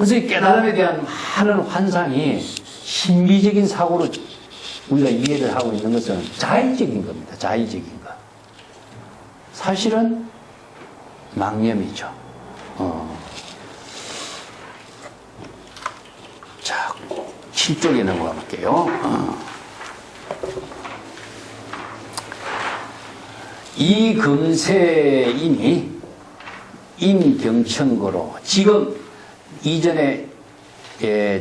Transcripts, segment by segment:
그래서 이 깨달음에 대한 많은 환상이 신비적인 사고로 우리가 이해를 하고 있는 것은 자의적인 겁니다. 자의적인 것. 사실은 망념이죠. 자, 7쪽에 넘어가 볼게요. 이 금세인이 임경천고로 지금 이전에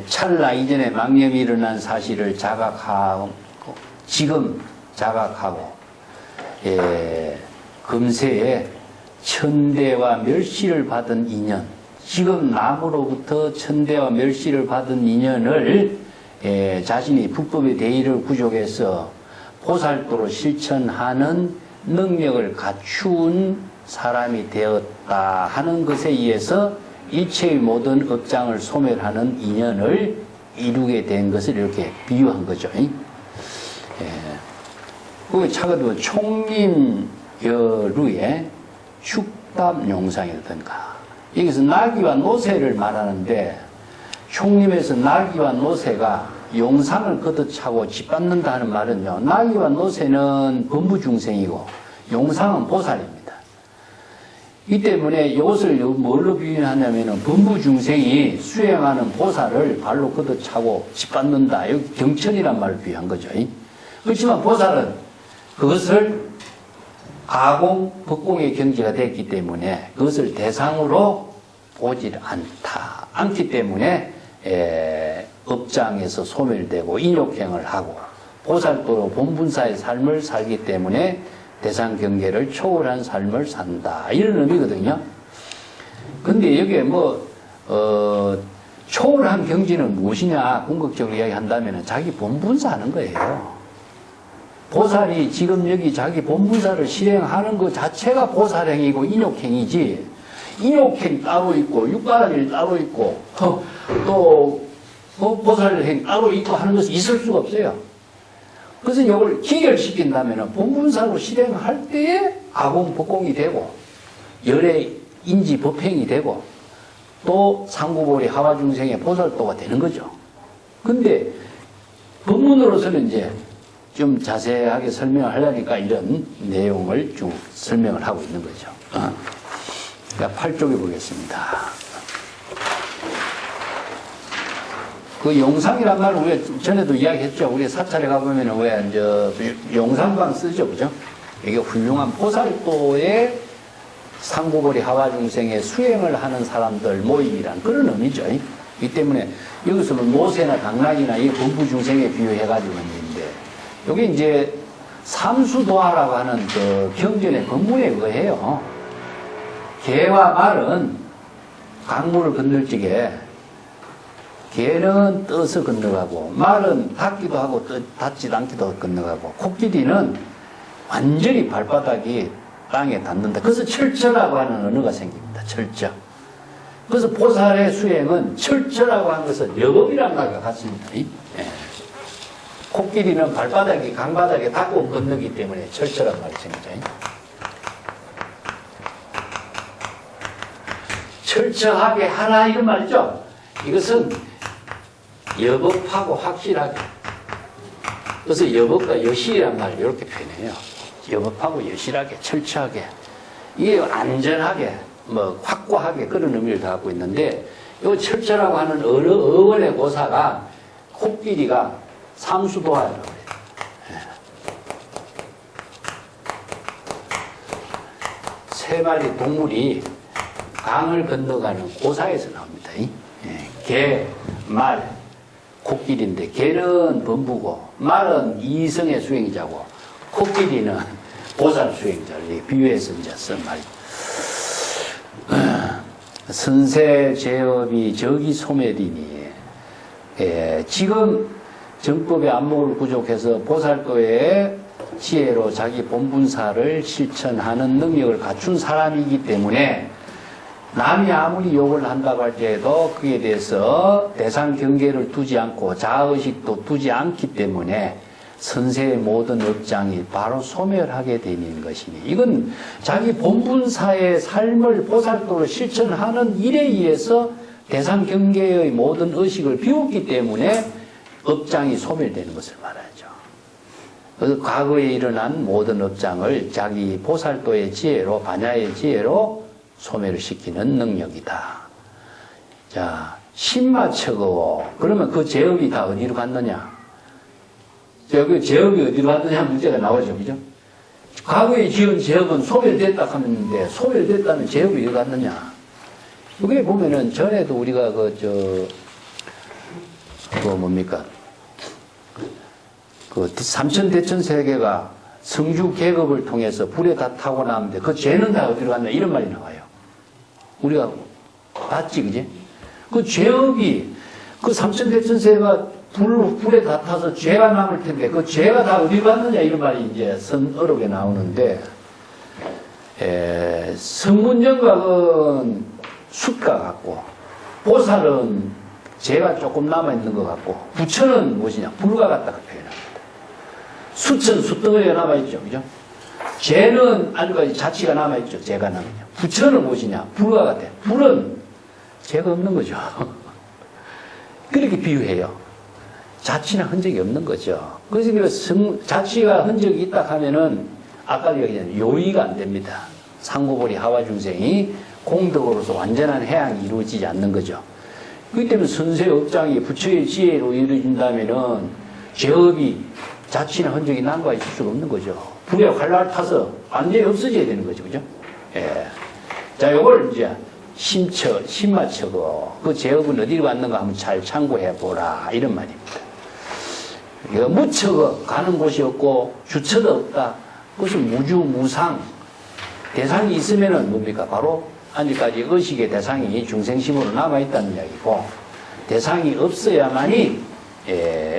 찰나 이전에 망념이 일어난 사실을 자각하고 지금 자각하고 금세에 천대와 멸시를 받은 인연, 지금 남으로부터 천대와 멸시를 받은 인연을 자신이 불법의 대의를 구족해서 보살도로 실천하는 능력을 갖춘 사람이 되었다 하는 것에 의해서 일체의 모든 업장을 소멸하는 인연을 이루게 된 것을 이렇게 비유한 거죠. 그게 차가도 총림여루의 축답용상이라든가, 여기서 나귀와 노새를 말하는데, 총림에서 나귀와 노새가 용상을 걷어차고 짓밟는다 하는 말은요, 나귀와 노새는 범부중생이고 용상은 보살입니다. 이 때문에 이것을 뭘로 비유하냐면은 범부중생이 수행하는 보살을 발로 걷어차고 짓밟는다. 여기 경천이란 말을 비유한 거죠. 그렇지만 보살은 그것을 아공, 법공의 경지가 됐기 때문에 그것을 대상으로 보질 않기 때문에 업장에서 소멸되고 인욕행을 하고 보살도로 본분사의 삶을 살기 때문에 대상 경계를 초월한 삶을 산다. 이런 의미거든요. 근데 여기에 초월한 경지는 무엇이냐, 궁극적으로 이야기한다면 자기 본분사하는 거예요. 보살이 지금 여기 자기 본분사를 실행하는 것 자체가 보살행이고 인욕행이지, 인욕행 따로 있고, 육바라밀 따로 있고, 또 보살행 따로 있고 하는 것이 있을 수가 없어요. 그래서 이걸 기결시킨다면 본분사로 실행할 때에 아공, 법공이 되고, 열의 인지, 법행이 되고, 또 상구보리 하와중생의 보살도가 되는 거죠. 근데 법문으로서는 이제 좀 자세하게 설명을 하려니까 이런 내용을 쭉 설명을 하고 있는 거죠. 그러니까 8쪽에 보겠습니다. 그 용상이란 말은 우리가 전에도 이야기했죠. 우리 사찰에 가보면 왜 용상방 쓰죠, 그죠? 이게 훌륭한 보살도의 상고보리 하와중생의 수행을 하는 사람들 모임이란 그런 의미죠. 이 때문에 여기서는 노새나 당락이나 이 범부중생에 비유해가지고 있는데, 여기 이제 삼수도하라고 하는 그 경전의 법문에 의해요. 개와 말은 강물을 건널 적에 개는 떠서 건너가고, 말은 닿기도 하고 닿지도 않기도 건너가고, 코끼리는 완전히 발바닥이 땅에 닿는다. 그래서 철저라고 하는 언어가 생깁니다. 철저. 그래서 보살의 수행은 철저라고 하는 것은 여법이란 말과 같습니다. 코끼리는 발바닥이 강바닥에 닿고 건너기 때문에 철저란 말이 생기죠. 철저하게 하라 이런 말이죠. 이것은 여법하고 확실하게. 그래서 여법과 여실이란 말을 이렇게 표현해요. 여법하고 여실하게, 철저하게. 이게 안전하게, 확고하게 그런 의미를 갖고 있는데, 이 철저라고 하는 어원의 고사가 코끼리가 삼수도하라고 그래요. 세 마리 동물이 강을 건너가는 고사에서 나옵니다. 개, 말, 코끼리인데, 개는 범부고 말은 이성의 수행자고 코끼리는 보살 수행자를 비유해서 이제 쓴 말이죠. 선세 제업이 저기 소멸이니, 지금 정법의 안목을 구족해서 보살도의 지혜로 자기 본분사를 실천하는 능력을 갖춘 사람이기 때문에 남이 아무리 욕을 한다고 할지라도 그에 대해서 대상 경계를 두지 않고 자의식도 두지 않기 때문에 선세의 모든 업장이 바로 소멸하게 되는 것이니, 이건 자기 본분사의 삶을 보살도로 실천하는 일에 의해서 대상 경계의 모든 의식을 비웠기 때문에 업장이 소멸되는 것을 말하죠. 그래서 과거에 일어난 모든 업장을 자기 보살도의 지혜로, 반야의 지혜로 소멸을 시키는 능력이다. 자, 신마처고. 그러면 그 제업이 다 어디로 갔느냐? 그 제업이 어디로 갔느냐 문제가 나오죠. 그죠? 과거에 지은 제업은 소멸됐다 하는데, 소멸됐다는 제업이 어디 갔느냐? 여기 보면은 전에도 우리가 뭡니까? 삼천대천 세계가 성주 계급을 통해서 불에 다 타고 나왔는데 그 죄는 다 어디로 갔나 이런 말이 나와요. 우리가 봤지, 그지? 그 죄업이 그 삼천대천 세계가 불에 다 타서 죄가 남을 텐데 그 죄가 다 어디로 갔느냐 이런 말이 이제 선어록에 나오는데, 성문정각은 숫과 같고 보살은 죄가 조금 남아있는 것 같고 부처는 무엇이냐? 불과 같다고 표현합니다. 숫은 숫덩어리가 남아있죠. 그죠? 죄는 아직까지 자치가 남아있죠. 죄가 남아있죠. 부처는 무엇이냐? 불과 같아. 불은 죄가 없는 거죠. 그렇게 비유해요. 자치나 흔적이 없는 거죠. 그래서 자치가 흔적이 있다 하면은 아까 얘기한 요의가 안 됩니다. 상고보리 하와 중생이 공덕으로서 완전한 해양이 이루어지지 않는 거죠. 그렇기 때문에 선세 업장이 부처의 지혜로 이루어진다면은 제업이 자치나 흔적이 남아 있을 수가 없는 거죠. 불에 활랄 타서 완전히 없어져야 되는 거죠. 그죠? 예. 자, 요걸 이제 신마처고, 그 제업은 어디로 갔는가 한번 잘 참고해 보라. 이런 말입니다. 이거 무처가 가는 곳이 없고 주처도 없다. 그것은 무주무상. 대상이 있으면은 뭡니까? 바로 아직까지 의식의 대상이 중생심으로 남아있다는 이야기고, 대상이 없어야만이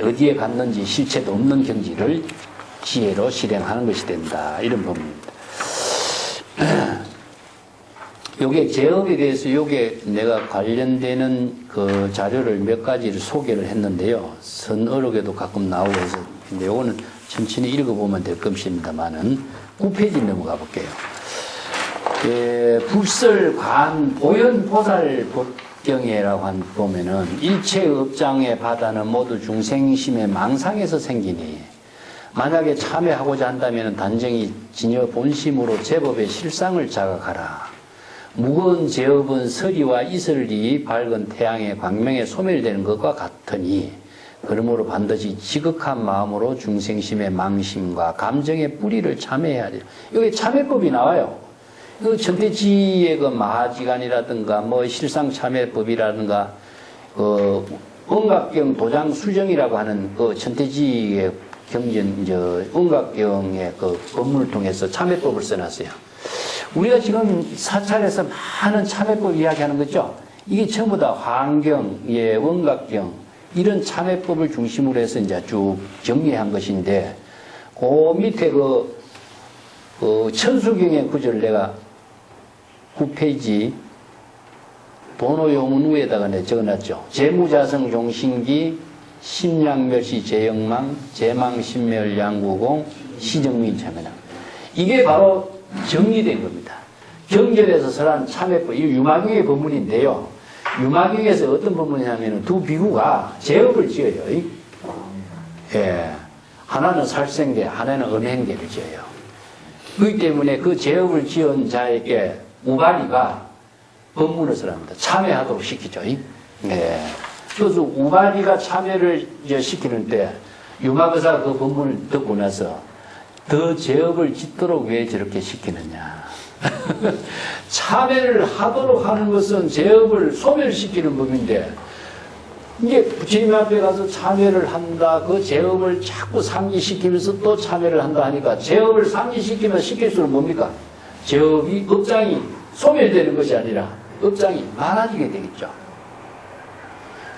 어디에 갔는지 실체도 없는 경지를 지혜로 실행하는 것이 된다. 이런 법입니다. 요게 제업에 대해서 요게 내가 관련되는 그 자료를 몇 가지를 소개를 했는데요. 선어록에도 가끔 나오고 해서, 근데 요거는 천천히 읽어보면 될 것입니다만은 9페이지 넘어가 볼게요. 불설관 보현보살 법경에라고 보면은 일체 업장의 바다는 모두 중생심의 망상에서 생기니 만약에 참회하고자 한다면 단정히 진여 본심으로 제법의 실상을 자각하라. 무거운 제업은 서리와 이설이 밝은 태양의 광명에 소멸되는 것과 같으니 그러므로 반드시 지극한 마음으로 중생심의 망심과 감정의 뿌리를 참회해야 돼요. 여기 참회법이 나와요. 그 천태지의 그 마하지간이라든가 뭐 실상참회법이라든가 그 원각경 도장 수정이라고 하는 그 천태지의 경전 원각경의 그 법문을 통해서 참회법을 써놨어요. 우리가 지금 사찰에서 많은 참회법 이야기하는 거죠. 이게 전부 다 환경, 원각경 이런 참회법을 중심으로 해서 이제 쭉 정리한 것인데, 그 밑에 그 천수경의 구절 내가 9페이지 번호요문 위에다가 내 적어놨죠. 재무자성 종신기 심량멸시 재영망 재망신멸 양구공 시정민 참회나, 이게 바로 정리된 겁니다. 경전에서 설한 참회법, 이 유마경의 법문인데요. 유마경에서 어떤 법문이냐면 두 비구가 제업을 지어요. 예. 하나는 살생계, 하나는 음행계를 지어요. 그렇기 때문에 그 제업을 지은 자에게 우발이가 법문을 설합니다. 참회하도록 시키죠. 예. 그래서 우발이가 참회를 시키는데 유마거사가 그 법문을 듣고 나서 더 제업을 짓도록 왜 저렇게 시키느냐. 참회를 하도록 하는 것은 제업을 소멸시키는 법인데, 이게 부처님 앞에 가서 참회를 한다, 그 제업을 자꾸 상기시키면서 또 참회를 한다 하니까 제업을 상기시키면 시킬수록 뭡니까? 제업이, 업장이 소멸되는 것이 아니라 업장이 많아지게 되겠죠.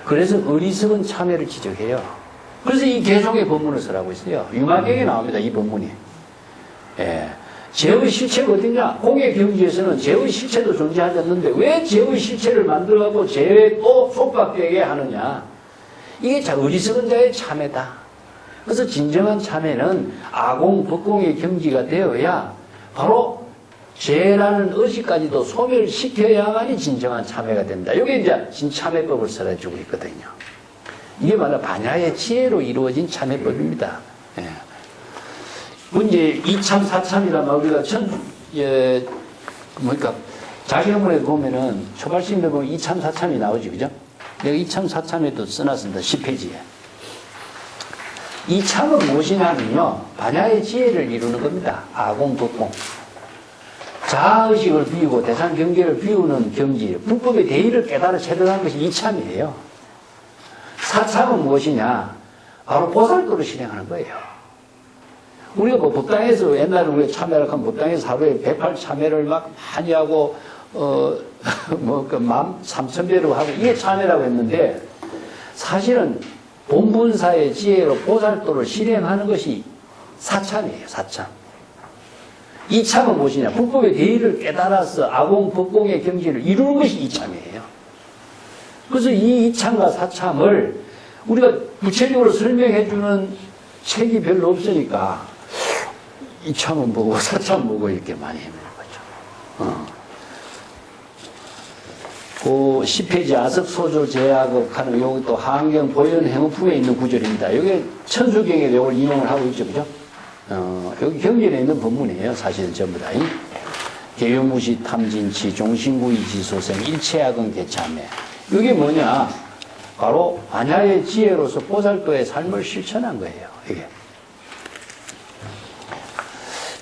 그래서 어리석은 참회를 지적해요. 그래서 이 개종의 법문을 설하고 있어요. 유마경에 나옵니다, 이 법문이. 예. 제의 실체가 어딨냐? 공의 경지에서는 제의 실체도 존재하지 않는데 왜 제의 실체를 만들어가고 제에 또 속박되게 하느냐? 이게 어리석은 자의 참회다. 그래서 진정한 참회는 아공, 법공의 경지가 되어야 바로 죄라는 의식까지도 소멸시켜야만이 진정한 참회가 된다. 이게 이제 진참회법을 설해주고 있거든요. 이게 바로 반야의 지혜로 이루어진 참회법입니다. 예. 문제 2참, 4참이란 말 우리가 자기문에 보면은 초발심에 보면 2참, 4참이 나오지, 그죠? 내가 2참, 4참에도 써놨습니다. 10페이지에. 2참은 무엇이냐면요, 반야의 지혜를 이루는 겁니다. 아공, 법공. 자아의식을 비우고 대상 경계를 비우는 경지, 불법의 대의를 깨달아 체득하는 것이 2참이에요. 4참은 무엇이냐? 바로 보살도를 실행하는 거예요. 우리가 뭐 법당에서 옛날에 우리가 참회를 하면 법당에서 하루에 108참회를 막 많이 하고 그 13,000배로 하고 이게 참회라고 했는데 사실은 본분사의 지혜로 보살도를 실행하는 것이 4참이에요. 4참. 2참은 무엇이냐? 불법의 대의를 깨달아서 아공, 법공의 경지를 이루는 것이 2참이에요. 그래서 이 2참과 4참을 우리가 구체적으로 설명해 주는 책이 별로 없으니까 2참은 뭐고 4참 뭐고 이렇게 많이 해내는 거죠. 그 10페이지 아석소조 제약업 하는 요기 또 하안경 보현 행업품에 있는 구절입니다. 이게 천수경에 이걸 인용을 하고 있죠. 그죠? 여기 경전에 있는 본문이에요. 사실은 전부 다. 개요무시 탐진치 종신구이 지소생 일체학은 개참해. 이게 뭐냐? 바로 반야의 지혜로서 보살도의 삶을 실천한 거예요. 이게.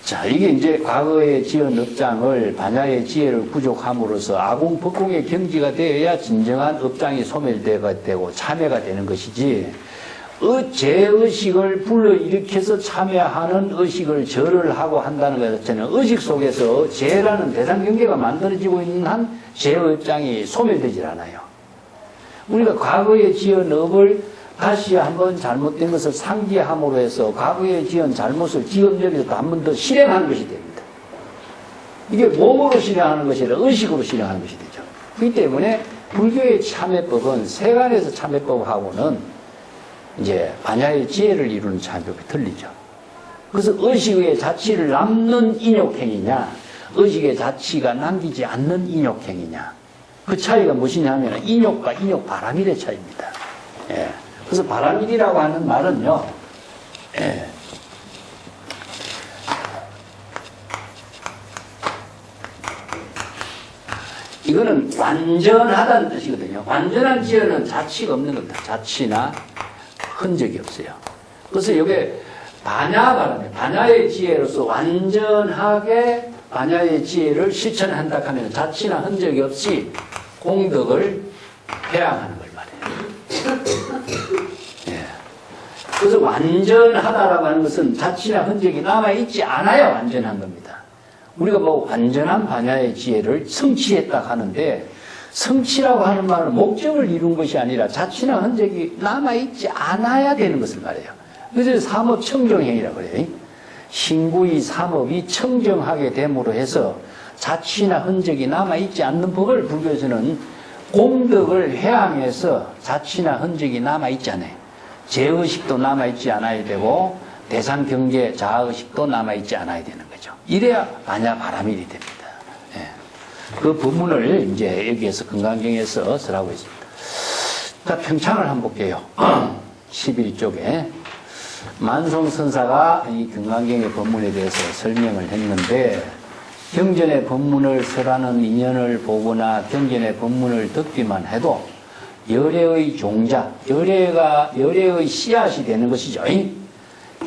자, 이게 이제 과거에 지은 업장을 반야의 지혜를 부족함으로써 아공, 법공의 경지가 되어야 진정한 업장이 소멸되고 참회가 되는 것이지, 죄의식을 불러일으켜서 참여하는 의식을 절을 하고 한다는 것 자체는 의식 속에서 죄라는 대상 경계가 만들어지고 있는 한 죄의 입장이 소멸되질 않아요. 우리가 과거에 지은 업을 다시 한번 잘못된 것을 상기함으로 해서 과거에 지은 잘못을 지금 여기서 한 번 더 실행하는 것이 됩니다. 이게 몸으로 실행하는 것이 아니라 의식으로 실행하는 것이 되죠. 그렇기 때문에 불교의 참회법은 세간에서 참회법하고는 이제 반야의 지혜를 이루는 참회법이 틀리죠. 그래서 의식의 자치를 남는 인욕행위냐, 의식의 자치가 남기지 않는 인욕행위냐, 그 차이가 무엇이냐 하면 인욕과 인욕 바람일의 차이입니다. 예. 그래서 바람일이라고 하는 말은요, 예. 이거는 완전하다는 뜻이거든요. 완전한 지혜는 자치가 없는 겁니다. 자치나 흔적이 없어요. 그래서 이게 반야 바람이에요. 반야의 지혜로서 완전하게 반야의 지혜를 실천한다 하면 자치나 흔적이 없이 공덕을 회양하는 걸 말해요. 예. 그래서 완전하다라고 하는 것은 자치나 흔적이 남아있지 않아야 완전한 겁니다. 우리가 뭐 완전한 반야의 지혜를 성취했다 하는데, 성취라고 하는 말은 목적을 이룬 것이 아니라 자치나 흔적이 남아있지 않아야 되는 것을 말해요. 그래서 삼업 청정행위라고 그래요. 신구의 삼업이 청정하게 됨으로 해서 자치나 흔적이 남아있지 않는 법을 불교에서는 공덕을 회항해서 자치나 흔적이 남아있지 않아요. 죄의식도 남아있지 않아야 되고 대상 경계 자아의식도 남아있지 않아야 되는 거죠. 이래야 반야 바람일이 됩니다. 예. 그 부문을 이제 여기에서 금강경에서 설하고 있습니다. 자, 평창을 한번 볼게요. 11쪽에 만송선사가 이 금강경의 법문에 대해서 설명을 했는데, 경전의 법문을 설하는 인연을 보거나 경전의 법문을 듣기만 해도 열애의 종자, 열애의 씨앗이 되는 것이죠.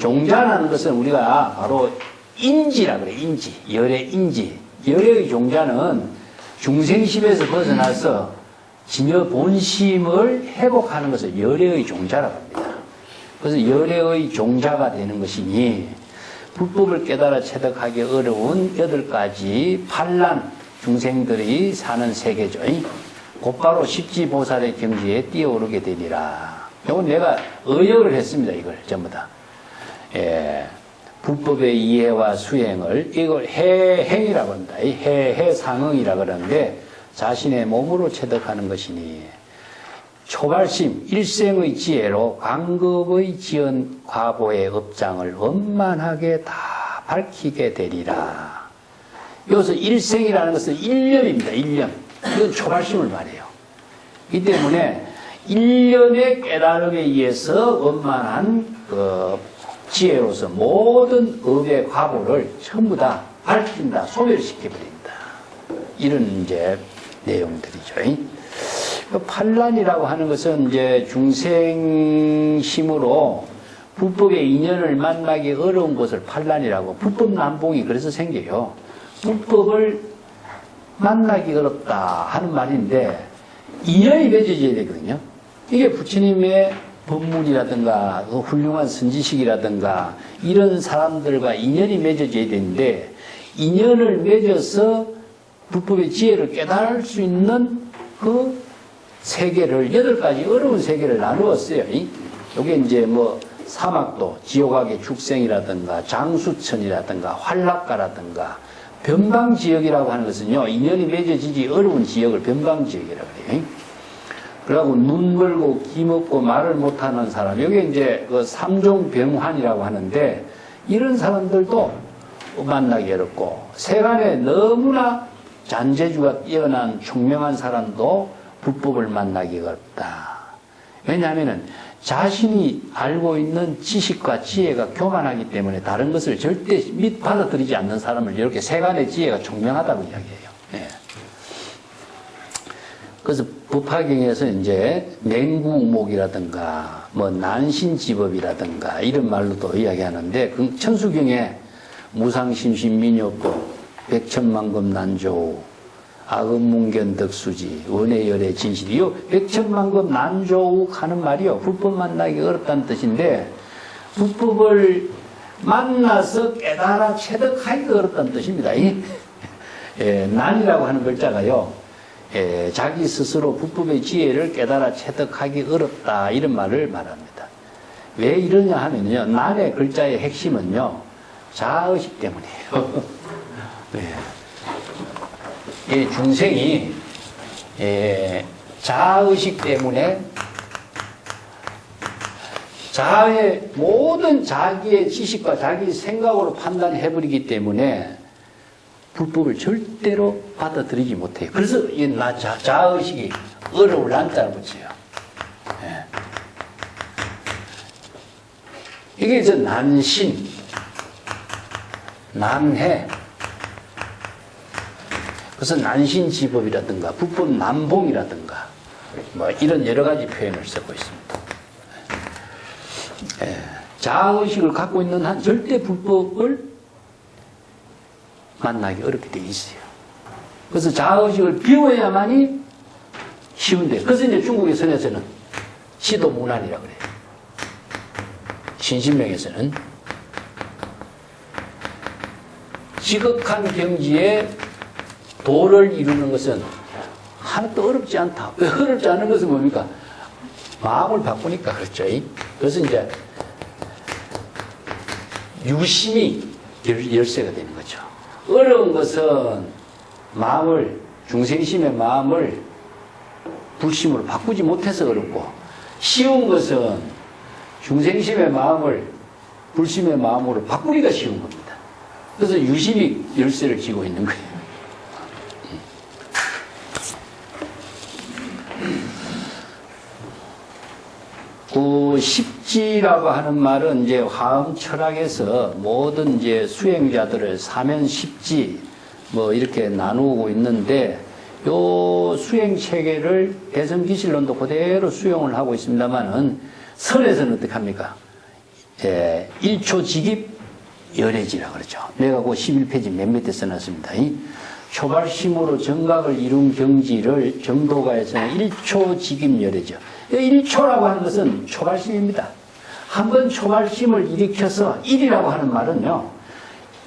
종자라는 것은 우리가 바로 인지라 그래, 인지. 열애 인지. 열애의 종자는 중생심에서 벗어나서 진여 본심을 회복하는 것을 열애의 종자라고 합니다. 그래서 열애의 종자가 되는 것이니, 불법을 깨달아 체득하기 어려운 8가지 반란 중생들이 사는 세계죠. 곧바로 십지보살의 경지에 뛰어오르게 되리라. 이건 내가 의역을 했습니다. 이걸 전부 다. 예, 불법의 이해와 수행을, 이걸 해행이라고 합니다. 해상응이라고 그러는데, 자신의 몸으로 체득하는 것이니, 초발심, 일생의 지혜로 광급의 지은 과보의 업장을 원만하게 다 밝히게 되리라. 여기서 일생이라는 것은 일념입니다. 일념. 이건 초발심을 말해요. 이 때문에 일념의 깨달음에 의해서 원만한 그 지혜로서 모든 업의 과보를 전부 다 밝힌다, 소멸시켜버린다. 이런 이제 내용들이죠. 판란이라고 하는 것은 이제 중생심으로 불법의 인연을 만나기 어려운 것을 판란이라고, 불법 난봉이 그래서 생겨요. 불법을 만나기 어렵다 하는 말인데 인연이 맺어져야 되거든요. 이게 부처님의 법문이라든가 훌륭한 선지식이라든가 이런 사람들과 인연이 맺어져야 되는데, 인연을 맺어서 불법의 지혜를 깨달을 수 있는 그 세계를 8가지 어려운 세계를 나누었어요. 이게 이제 뭐 사막도, 지옥악의 축생이라든가 장수천이라든가 환락가라든가 변방지역이라고 하는 것은요, 인연이 맺어지기 어려운 지역을 변방지역이라고 그래요. 그러고 눈 멀고 귀 먹고 말을 못하는 사람, 여기 이제 그 삼종병환이라고 하는데, 이런 사람들도 만나기 어렵고, 세간에 너무나 잔재주가 뛰어난 총명한 사람도 불법을 만나기 어렵다. 왜냐하면은 자신이 알고 있는 지식과 지혜가 교만하기 때문에 다른 것을 절대 받아들이지 않는 사람을 이렇게 세간의 지혜가 총명하다고 이야기해요. 네. 그래서 법화경에서 이제 맹구우목이라든가 뭐 난신지법이라든가 이런 말로도 이야기하는데, 그 천수경에 무상심신민요법, 백천만금 난조우, 악음문견 덕수지, 원해열의 진실이, 요 백천만금 난조우 하는 말이요, 불법 만나기 어렵다는 뜻인데, 불법을 만나서 깨달아 체득하기가 어렵다는 뜻입니다. 난이라고 하는 글자가요, 자기 스스로 불법의 지혜를 깨달아 체득하기 어렵다, 이런 말을 말합니다. 왜 이러냐 하면요, 난의 글자의 핵심은요, 자의식 때문이에요. 네. 이 중생이 자의식 때문에 자의 모든 자기의 지식과 자기 생각으로 판단해버리기 때문에 불법을 절대로 받아들이지 못해요. 그래서 이 자의식이 어려울 난자를 붙여요. 이게 이제 난신, 난해, 그래서 난신지법이라든가 불법 난봉이라든가 뭐 이런 여러 가지 표현을 쓰고 있습니다. 자아의식을 갖고 있는 한 절대 불법을 만나기 어렵게 되어 있어요. 그래서 자아의식을 비워야만이 쉬운데, 그래서 이제 중국의 선에서는 시도문안이라고 그래요. 신신명에서는 지극한 경지에 도를 이루는 것은 하나도 어렵지 않다. 왜 어렵지 않은 것은 뭡니까? 마음을 바꾸니까 그렇죠. 그래서 이제 유심이 열쇠가 되는 거죠. 어려운 것은 마음을, 중생심의 마음을 불심으로 바꾸지 못해서 어렵고, 쉬운 것은 중생심의 마음을 불심의 마음으로 바꾸기가 쉬운 겁니다. 그래서 유심이 열쇠를 쥐고 있는 거예요. 그 십지라고 하는 말은 이제 화엄 철학에서 모든 이제 수행자들을 사면십지 뭐 이렇게 나누고 있는데, 요 수행 체계를 대성기실론도 그대로 수용을 하고 있습니다만은, 선에서는 어떻게 합니까? 1초 직입 열애지라 그러죠. 내가 그 11페이지 맨 밑에 써놨습니다. 이 초발심으로 정각을 이룬 경지를 정도가에서는 1초 직입 열애죠. 1초라고 하는 것은 초발심입니다. 한번 초발심을 일으켜서, 1이라고 하는 말은요,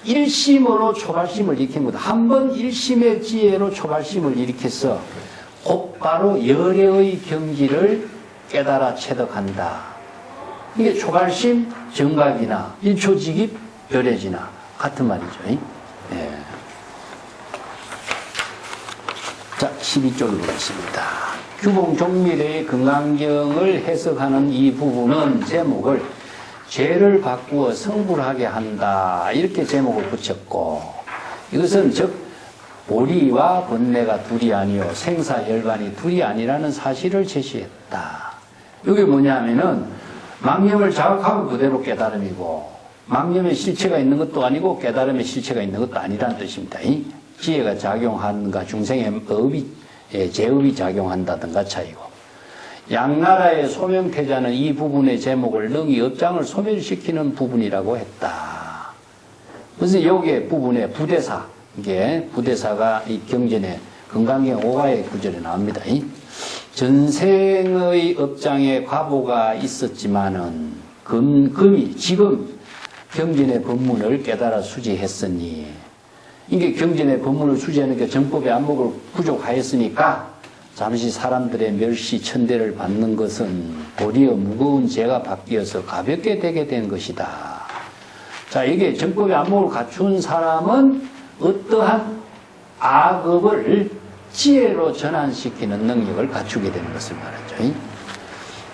일심으로 초발심을 일으킨 겁니다. 한번 일심의 지혜로 초발심을 일으켜서 곧바로 열애의 경지를 깨달아 체득한다. 이게 초발심, 정각이나 1초 직입, 열애지나 같은 말이죠. 네. 자, 12쪽에 보겠습니다. 규봉종밀의 금강경을 해석하는 이 부분은 제목을 죄를 바꾸어 성불하게 한다, 이렇게 제목을 붙였고, 이것은 즉 보리와 번뇌가 둘이 아니요 생사열반이 둘이 아니라는 사실을 제시했다. 이게 뭐냐면은 망념을 자극하고 그대로 깨달음이고 망념의 실체가 있는 것도 아니고 깨달음의 실체가 있는 것도 아니라는 뜻입니다. 이 지혜가 작용하는가 중생의 제업이 작용한다든가 차이고 양나라의 소명태자는 이 부분의 제목을 능히 업장을 소멸시키는 부분이라고 했다. 그래서 여기에 부분에 부대사 이게 부대사가 이 경전에 건강경 5가의 구절에 나옵니다. 전생의 업장에 과보가 있었지만은 금이 지금 경전의 법문을 깨달아 수지했으니 이게 경전의 법문을 수지하니까 정법의 안목을 부족하였으니까 잠시 사람들의 멸시 천대를 받는 것은 도리어 무거운 죄가 바뀌어서 가볍게 되게 된 것이다. 자, 이게 정법의 안목을 갖춘 사람은 어떠한 악업을 지혜로 전환시키는 능력을 갖추게 되는 것을 말하죠.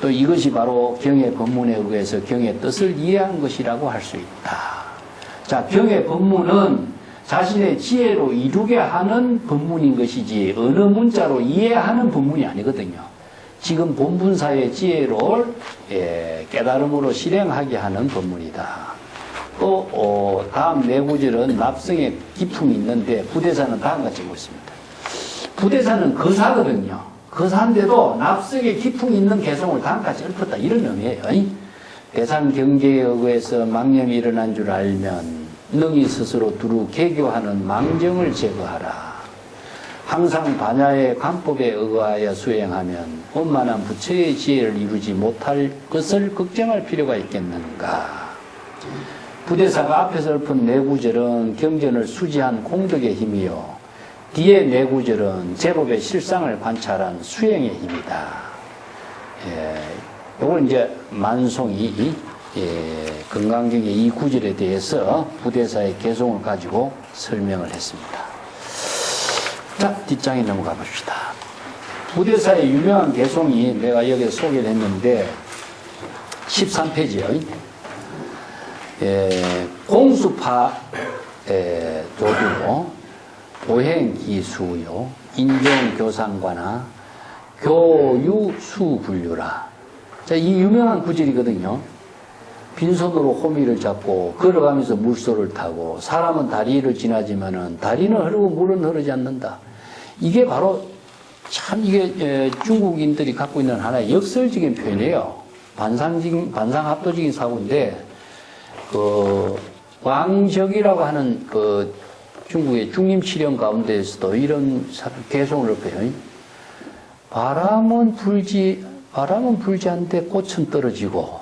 또 이것이 바로 경의 법문에 의해서 경의 뜻을 이해한 것이라고 할 수 있다. 자, 경의 법문은 자신의 지혜로 이루게 하는 법문인 것이지 어느 문자로 이해하는 법문이 아니거든요. 지금 본분사의 지혜로 깨달음으로 실행하게 하는 법문이다. 또 다음 네 구절은 납성의 기품이 있는데 부대사는 다음과 같이 있습니다. 부대사는 거사거든요. 거사인데도 납성의 기품이 있는 개성을 다음까지 읊었다 이런 의미예요. 대상 경계에 의해서 망념이 일어난 줄 알면 능히 스스로 두루 개교하는 망정을 제거하라. 항상 반야의 관법에 의하여 수행하면 원만한 부처의 지혜를 이루지 못할 것을 걱정할 필요가 있겠는가. 부대사가 앞에서 읊은 네 구절은 경전을 수지한 공덕의 힘이요 뒤에 네 구절은 제법의 실상을 관찰한 수행의 힘이다. 이걸 이제 만송이 건강경의 이 구절에 대해서 부대사의 개송을 가지고 설명을 했습니다. 자, 뒷장에 넘어가 봅시다. 부대사의 유명한 개송이 내가 여기서 소개를 했는데 13페이지요. 공수파 조두요, 보행기수요, 인종교상과나 교유수분류라. 자, 이 유명한 구절이거든요. 빈손으로 호미를 잡고 걸어가면서 물소를 타고 사람은 다리를 지나지만은 다리는 흐르고 물은 흐르지 않는다. 이게 바로 참 이게 중국인들이 갖고 있는 하나의 역설적인 표현이에요. 반상합도적인 사고인데 왕적이라고 하는 중국의 중림치령 가운데에서도 이런 개송을 읊어요. 바람은 불지 않는데 꽃은 떨어지고,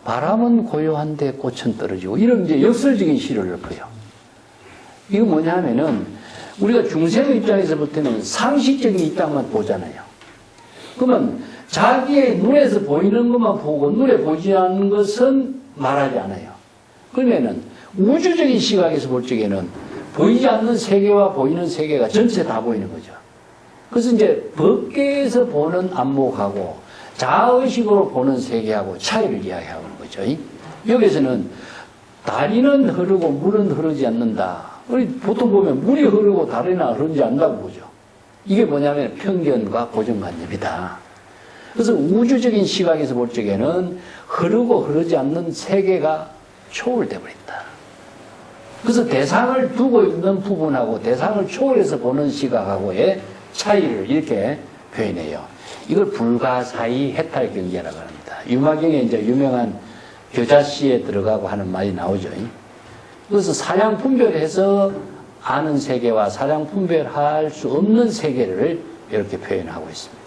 바람은 고요한데 꽃은 떨어지고, 이런 이제 역설적인 시를 읊어요. 이거 뭐냐 하면은, 우리가 중생의 입장에서 볼 때는 상식적인 입장만 보잖아요. 그러면 자기의 눈에서 보이는 것만 보고 눈에 보이지 않는 것은 말하지 않아요. 그러면은 우주적인 시각에서 볼 적에는 보이지 않는 세계와 보이는 세계가 전체 다 보이는 거죠. 그래서 이제 법계에서 보는 안목하고 자의식으로 보는 세계하고 차이를 이야기하는 거죠. 여기서는 다리는 흐르고 물은 흐르지 않는다. 보통 보면 물이 흐르고 다리는 흐르지 않는다고 보죠. 이게 뭐냐면 편견과 고정관념이다. 그래서 우주적인 시각에서 볼 적에는 흐르고 흐르지 않는 세계가 초월돼 버린다. 그래서 대상을 두고 있는 부분하고 대상을 초월해서 보는 시각하고의 차이를 이렇게 표현해요. 이걸 불가사의 해탈 경계라고 합니다. 유마경에 이제 유명한 교자시에 들어가고 하는 말이 나오죠. 그래서 사량 분별해서 아는 세계와 사량 분별할 수 없는 세계를 이렇게 표현하고 있습니다.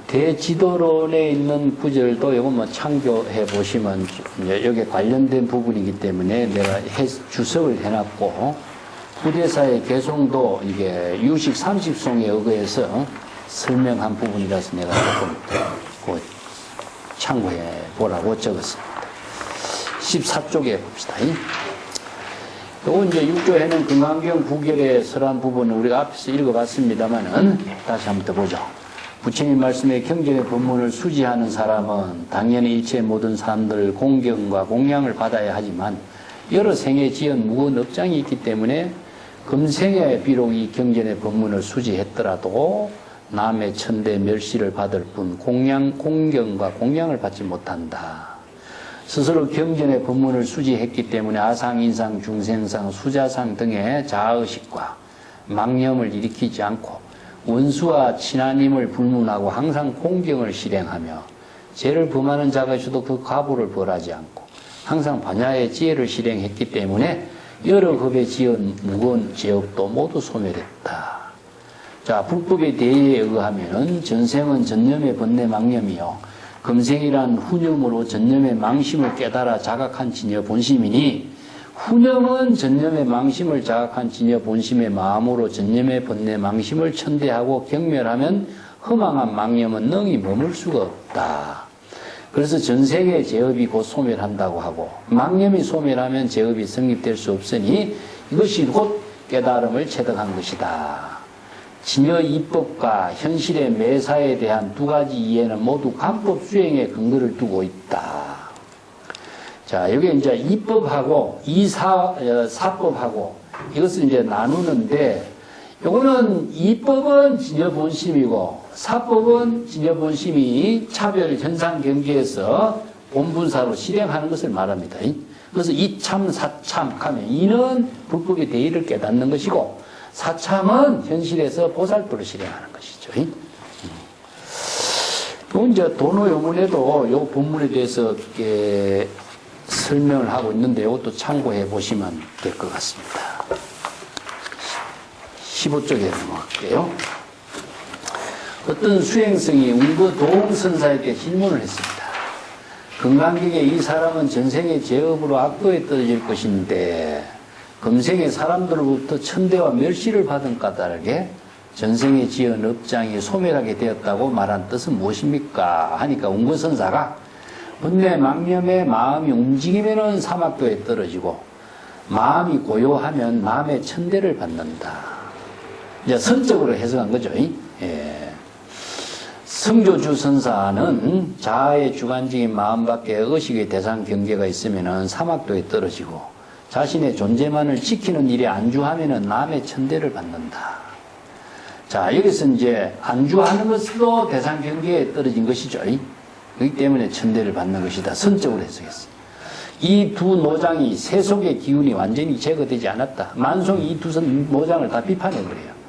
대지도론에 있는 구절도 이거 뭐 참고해 보시면 여기에 관련된 부분이기 때문에 내가 주석을 해놨고 부대사의 개송도 이게 유식 30송에 의해서 설명한 부분이라서 내가 조금 참고해 보라고 적었습니다. 14쪽에 봅시다. 요거 이제 6조에는 금강경 9결의 설한 부분은 우리가 앞에서 읽어봤습니다만은 다시 한번 더 보죠. 부처님 말씀에 경전의 법문을 수지하는 사람은 당연히 일체 모든 사람들 공경과 공양을 받아야 하지만 여러 생에 지은 무거운 업장이 있기 때문에 금생에 비록 이 경전의 법문을 수지했더라도 남의 천대 멸시를 받을 뿐 공경과 공양을 받지 못한다. 스스로 경전의 법문을 수지했기 때문에 아상, 인상, 중생상, 수자상 등의 자의식과 망념을 일으키지 않고 원수와 친하님을 불문하고 항상 공경을 실행하며 죄를 범하는 자가 있어도 그 가부를 벌하지 않고 항상 반야의 지혜를 실행했기 때문에 여러 법에 지은 무거운 죄업도 모두 소멸했다. 자, 불법의 대의에 의하면 전생은 전념의 번뇌 망념이요 금생이란 후념으로 전념의 망심을 깨달아 자각한 진여 본심이니 후념은 전념의 망심을 자각한 진여 본심의 마음으로 전념의 번뇌 망심을 천대하고 경멸하면 허망한 망념은 능히 머물 수가 없다. 그래서 전생의 제업이 곧 소멸한다고 하고 망념이 소멸하면 제업이 성립될 수 없으니 이것이 곧 깨달음을 체득한 것이다. 진여 이법과 현실의 매사에 대한 두 가지 이해는 모두 강법 수행에 근거를 두고 있다. 자, 여기 이제 이법하고 사법하고 이것을 이제 나누는데, 요거는 이법은 진여 본심이고 사법은 진여 본심이 차별 현상 경계에서 본분사로 실행하는 것을 말합니다. 그래서 이참 사참 하면 이는 불법의 대의를 깨닫는 것이고 사참은 현실에서 보살도를 실행하는 것이죠. 이제 도노요문에도 이 본문에 대해서 설명을 하고 있는데 이것도 참고해 보시면 될 것 같습니다. 15쪽에 넘어갈게요. 어떤 수행성이 운거도홍선사에게 질문을 했습니다. 건강경에 이 사람은 전생의 죄업으로 악도에 떨어질 것인데 금생의 사람들로부터 천대와 멸시를 받은 까닭에 전생에 지은 업장이 소멸하게 되었다고 말한 뜻은 무엇입니까? 하니까 운거선사가 번뇌 망념의 마음이 움직이면은 사막도에 떨어지고 마음이 고요하면 마음의 천대를 받는다. 이제 선적으로 해석한 거죠. 예. 성조주 선사는 자아의 주관적인 마음 밖에 의식의 대상 경계가 있으면은 사막도에 떨어지고 자신의 존재만을 지키는 일에 안주하면은 남의 천대를 받는다. 자, 여기서 이제 안주하는 것도 대상 경계에 떨어진 것이죠. 그렇기 때문에 천대를 받는 것이다. 선적으로 해석했어요. 이 두 노장이 세속의 기운이 완전히 제거되지 않았다. 만송 이 두 노장을 다 비판해버려요.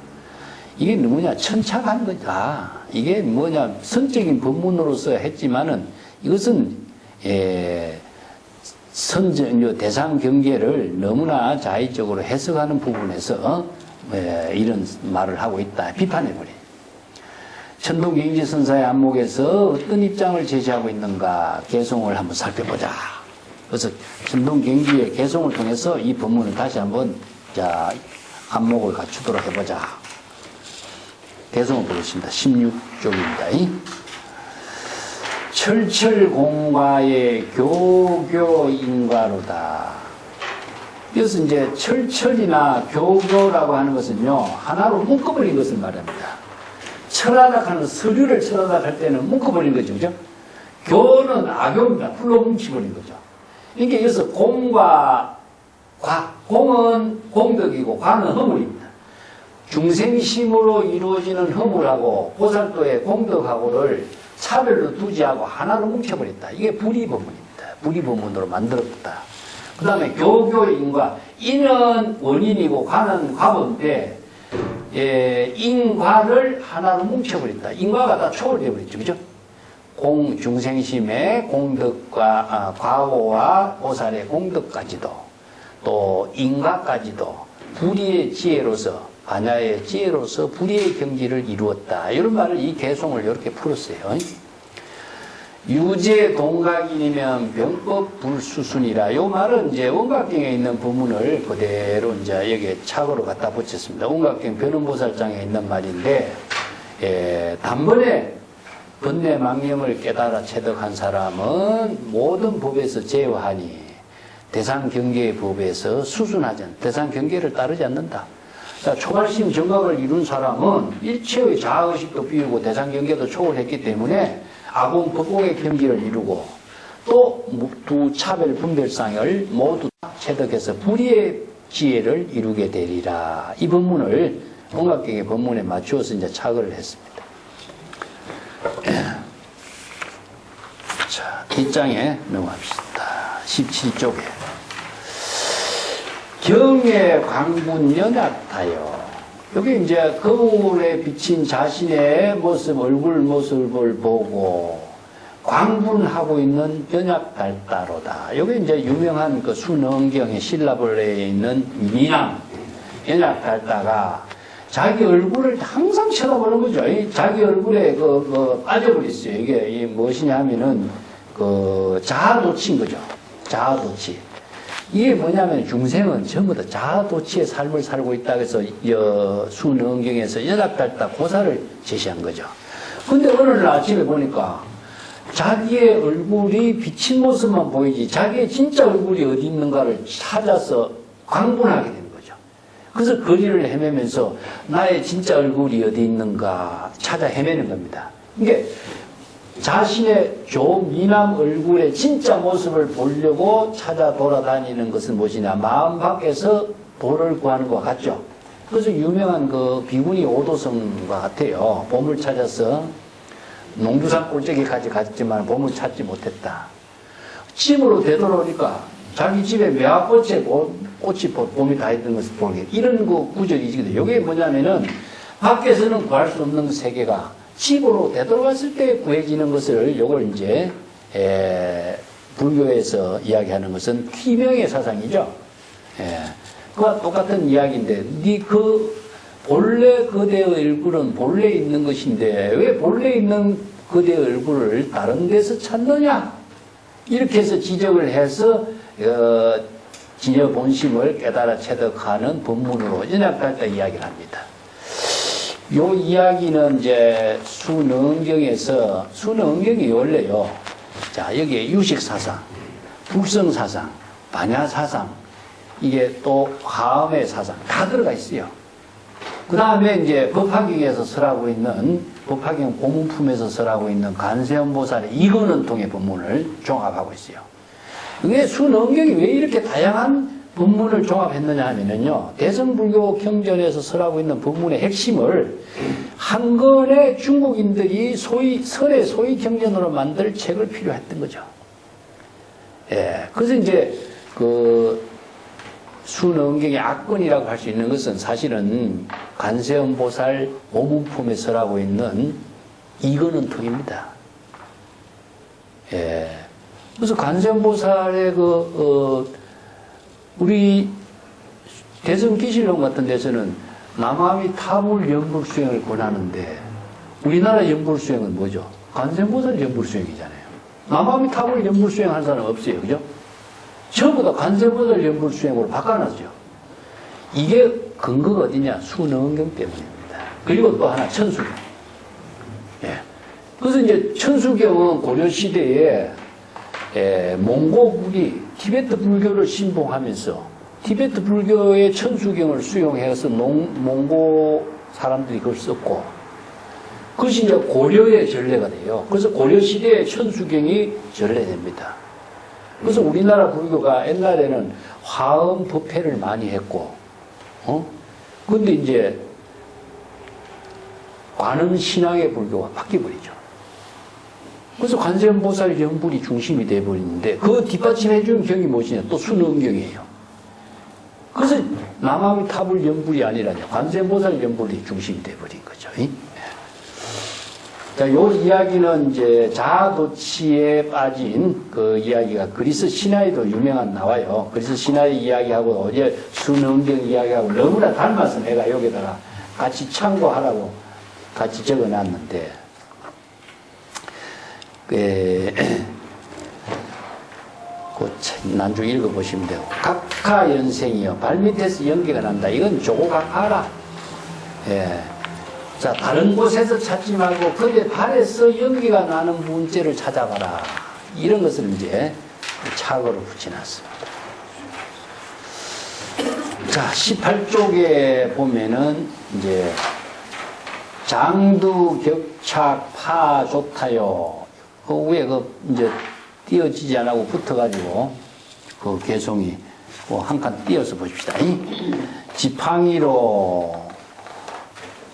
이게 뭐냐, 천착한 거다. 이게 뭐냐, 선적인 법문으로서 했지만은 이것은 대상 경계를 너무나 자의적으로 해석하는 부분에서 이런 말을 하고 있다. 비판해버려요. 천동경지선사의 안목에서 어떤 입장을 제시하고 있는가 개송을 한번 살펴보자. 그래서 천동경지의 개송을 통해서 이 법문을 다시 한번 안목을 갖추도록 해보자. 개송을 보겠습니다. 16쪽입니다. 철철공과의 교교인과로다. 그래서 이제 철철이나 교교라고 하는 것은요, 하나로 묶어버린 것을 말합니다. 철하다 하는 서류를 철하다 할 때는 묶어버린 거죠. 그죠? 교는 악교입니다. 풀로 뭉치버린 거죠. 그러니까 여기서 공과 과, 공은 공덕이고 과는 허물입니다. 중생심으로 이루어지는 허물하고 보살도의 공덕하고를 차별로 두지 않고 하나로 뭉쳐버렸다. 이게 불이법문입니다. 불이법문으로 만들었다. 그 다음에 교교인과, 인은 원인이고 과는 과보인데 인과를 하나로 뭉쳐버렸다. 인과가 다 초월되어버렸죠. 그죠? 중생심의 공덕과 과오와 보살의 공덕까지도 또 인과까지도 불의의 지혜로서 반야의 지혜로서 불의의 경지를 이루었다. 이런 말을 이 개송을 이렇게 풀었어요. 유제 동각인이면 병법 불수순이라. 이 말은 이제 원각경에 있는 부문을 그대로 이제 여기에 착으로 갖다 붙였습니다. 원각경 변음보살장에 있는 말인데, 단번에 번뇌 망념을 깨달아 체득한 사람은 모든 법에서 제어하니 대상 경계의 법에서 수순하지 않는다. 대상 경계를 따르지 않는다. 자, 초발심 정각을 이룬 사람은 일체의 자아의식도 비우고 대상경계도 초월했기 때문에 아공, 법공의 경지를 이루고 또 두 차별 분별상을 모두 체득해서 불의의 지혜를 이루게 되리라. 이 본문을 공각경의 본문에 맞추어서 이제 착을 했습니다. 자, 뒷장에 넘어갑시다. 17쪽에. 경의 광분 연약하여. 여기 이제 거울에 비친 자신의 모습, 얼굴 모습을 보고 광분하고 있는 연약달따로다. 여기 이제 유명한 그 순응경의 신라벌레에 있는 미남, 연약달따가 자기 얼굴을 항상 쳐다보는 거죠. 자기 얼굴에 빠져버렸어요. 이게 무엇이냐 하면은 자아도취인 거죠. 자아도취. 이게 뭐냐면 중생은 전부 다 자아도취의 삶을 살고 있다 해서 순응경에서 연약달따 고사를 제시한 거죠. 근데 어느 날 아침에 보니까 자기의 얼굴이 비친 모습만 보이지 자기의 진짜 얼굴이 어디 있는가를 찾아서 광분하게 되는 거죠. 그래서 거리를 헤매면서 나의 진짜 얼굴이 어디 있는가 찾아 헤매는 겁니다. 이게 자신의 미남 얼굴의 진짜 모습을 보려고 찾아 돌아다니는 것은 무엇이냐? 마음 밖에서 도를 구하는 것 같죠. 그래서 유명한 그 비구니 오도성과 같아요. 봄을 찾아서 농두산 꼴짝이까지 갔지만 봄을 찾지 못했다. 집으로 되돌아오니까 자기 집에 매화꽃에 꽃이 봄이 다 있던 것을 보게. 이런 그 구절이 있거든요. 이게 뭐냐면은 밖에서는 구할 수 없는 세계가 집으로 되돌아갔을 때 구해지는 것을 요걸 이제 불교에서 이야기하는 것은 희명의 사상이죠. 그와 똑같은 이야기인데 본래 그대의 얼굴은 본래 있는 것인데 왜 본래 있는 그대의 얼굴을 다른 데서 찾느냐? 이렇게 해서 지적을 해서 진여 본심을 깨달아 체득하는 본문으로 연약달따 이야기를 합니다. 요 이야기는 이제 순응경에서 순응경이 원래요. 자, 여기에 유식사상, 불성사상, 반야사상, 이게 또 화엄의 사상 다 들어가 있어요. 그 다음에 이제 법화경에서 설하고 있는, 법화경 고문품에서 설하고 있는 관세음보살의 이거는 통의 법문을 종합하고 있어요. 이게 순응경이 왜 이렇게 다양한 법문을 종합했느냐 하면요. 대성불교 경전에서 설하고 있는 법문의 핵심을 한 권의 중국인들이 설의 소위 경전으로 만들 책을 필요했던 거죠. 그래서 이제 순응경의 악권이라고 할 수 있는 것은 사실은 관세음보살 모문품에 설하고 있는 이거는 통입니다. 그래서 관세음보살의 우리 대성기실론 같은 데서는 남아미 타불 연불수행을 권하는데 우리나라 연불수행은 뭐죠? 관세음보살 연불수행이잖아요. 남아미 타불 연불수행 한 사람 없어요. 그죠? 전부 다 관세음보살 연불수행으로 바꿔놨죠. 이게 근거가 어디냐? 순응경 때문입니다. 그리고 또 하나 천수경. 그래서 이제 천수경은 고려시대에 몽고국이 티베트 불교를 신봉하면서 티베트 불교의 천수경을 수용해서 몽고 사람들이 그걸 썼고 그것이 이제 고려의 전례가 돼요. 그래서 고려시대의 천수경이 전례됩니다. 그래서 우리나라 불교가 옛날에는 화엄 법회를 많이 했고 근데 이제 관음 신앙의 불교가 바뀌어버리죠. 그래서 관세음보살 연불이 중심이 되어버리는데 그 뒷받침해주는 경이 무엇이냐? 또 순응경이에요. 그래서 남아미 타불 연불이 아니라 관세음보살 연불이 중심이 되어버린 거죠. 자, 요 이야기는 이제 자아도취에 빠진 그 이야기가 그리스 신화에도 나와요. 그리스 신화의 이야기하고 어제 순응경 이야기하고 너무나 닮아서 내가 여기다가 같이 참고하라고 같이 적어 놨는데 난중 읽어보시면 되고 각하연생이요 발밑에서 연기가 난다. 이건 조각하라. 자, 다른 곳에서 찾지 말고 그대 발에서 연기가 나는 문제를 찾아봐라. 이런 것을 이제 착으로 붙여놨습니다. 자, 18쪽에 보면은 이제 장두 격착 파 좋다요. 그 위에 이제 띄어지지 않고 붙어가지고 그 개송이 한 칸 띄어서 보십시다. 지팡이로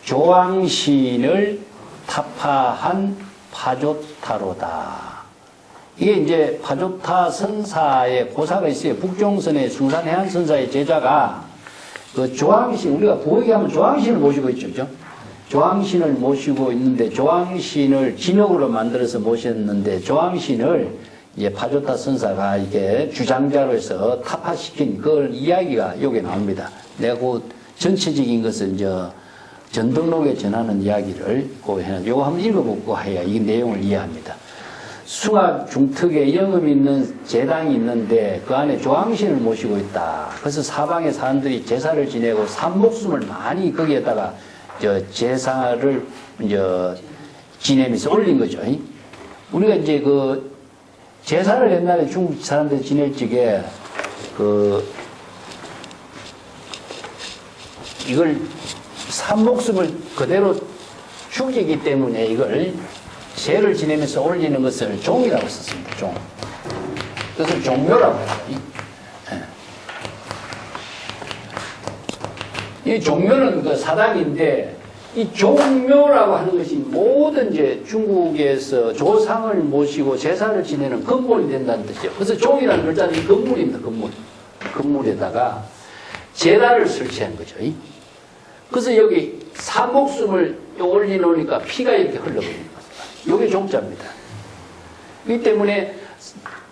조왕신을 타파한 파조타로다. 이게 이제 파조타 선사의 고사가 있어요. 북종선의 숭산해안 선사의 제자가 그 조왕신, 우리가 부엌에 하면 조왕신을 모시고 있죠. 그죠? 조왕신을 모시고 있는데 조왕신을 진흙으로 만들어서 모셨는데 조왕신을 이제 파조타 선사가 이게 주장자로 해서 타파시킨 그 이야기가 여기 나옵니다. 내가 그 전체적인 것은 전등록에 전하는 이야기를 요거 한번 읽어보고 해야 이 내용을 이해합니다. 숭악 중턱에 영음 있는 제당이 있는데 그 안에 조왕신을 모시고 있다. 그래서 사방의 사람들이 제사를 지내고 산목숨을 많이 거기에다가 제사를 지내면서 올린 거죠. 우리가 이제 그 제사를 옛날에 중국 사람들이 지낼 적에 이걸 산목숨을 그대로 죽이기 때문에 이걸 제를 지내면서 올리는 것을 종이라고 썼습니다. 종. 그래서 종묘라고 해요. 이 종묘는 그 사당인데 이 종묘라고 하는 것이 모든 이제 중국에서 조상을 모시고 제사를 지내는 건물이 된다는 뜻이죠. 그래서 종이라는 글자는 이 건물입니다. 건물. 건물에다가 제단을 설치한 거죠. 그래서 여기 산목숨을 올려놓으니까 피가 이렇게 흘러버립니다. 이게 종자입니다. 이 때문에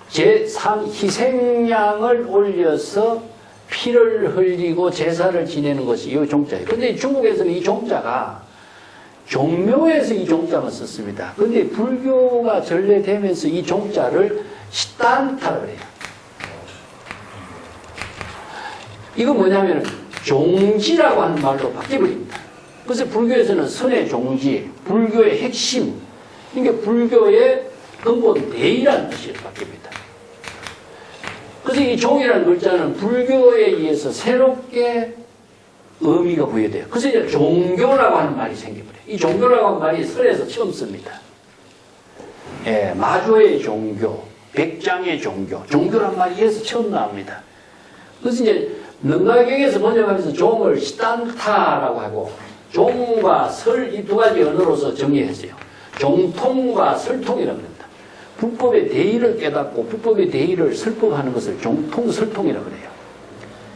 희생양을 올려서 피를 흘리고 제사를 지내는 것이 이 종자예요. 근데 중국에서는 이 종자가 종묘에서 이 종자만 썼습니다. 근데 불교가 전래되면서 이 종자를 시단타를 해요. 이거 뭐냐면 종지라고 하는 말로 바뀌어버립니다. 그래서 불교에서는 선의 종지, 불교의 핵심, 그러니까 불교의 근본 대의라는 뜻이 바뀝니다. 그래서 이 종이라는 글자는 불교에 의해서 새롭게 의미가 부여돼요. 그래서 이제 종교라고 하는 말이 생겨버려요. 이 종교라고 하는 말이 설에서 처음 씁니다. 예, 마조의 종교, 백장의 종교, 종교란 말이 여기서 처음 나옵니다. 그래서 이제 능가경에서 번역하면서 종을 시단타라고 하고 종과 설 이 두 가지 언어로서 정리했어요. 종통과 설통이라고 합니다. 불법의 대의를 깨닫고 불법의 대의를 설법하는 것을 종통, 설통이라고 그래요.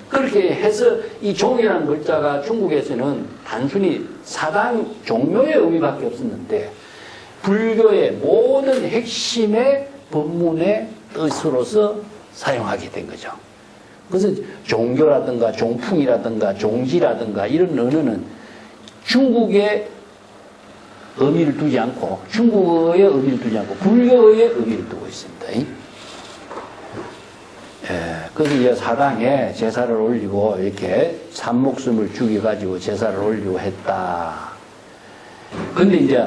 그렇게 해서 이 종이라는 글자가 중국에서는 단순히 사당, 종묘의 의미밖에 없었는데 불교의 모든 핵심의 법문의 뜻으로서 사용하게 된 거죠. 그래서 종교라든가 종풍이라든가 종지라든가 이런 언어는 중국의 의미를 두지 않고 중국어의 의미를 두지 않고 불교의 의미를 두고 있습니다. 예, 그래서 이제 사당에 제사를 올리고 이렇게 산목숨을 죽여가지고 제사를 올리고 했다. 근데 이제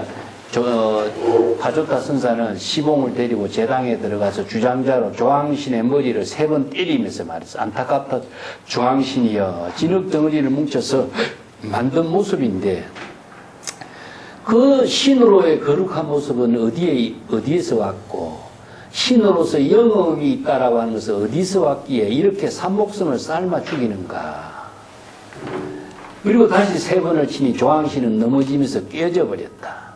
파조타 선사는 시봉을 데리고 제당에 들어가서 주장자로 조왕신의 머리를 3번 때리면서 말했어. 안타깝다 조왕신이여 진흙 덩어리를 뭉쳐서 만든 모습인데 그 신으로의 거룩한 모습은 어디에서 왔고 신으로서 영험이 있다라고 하는 것은 어디서 왔기에 이렇게 산목숨을 삶아 죽이는가. 그리고 다시 3번을 치니 조왕신은 넘어지면서 깨져 버렸다.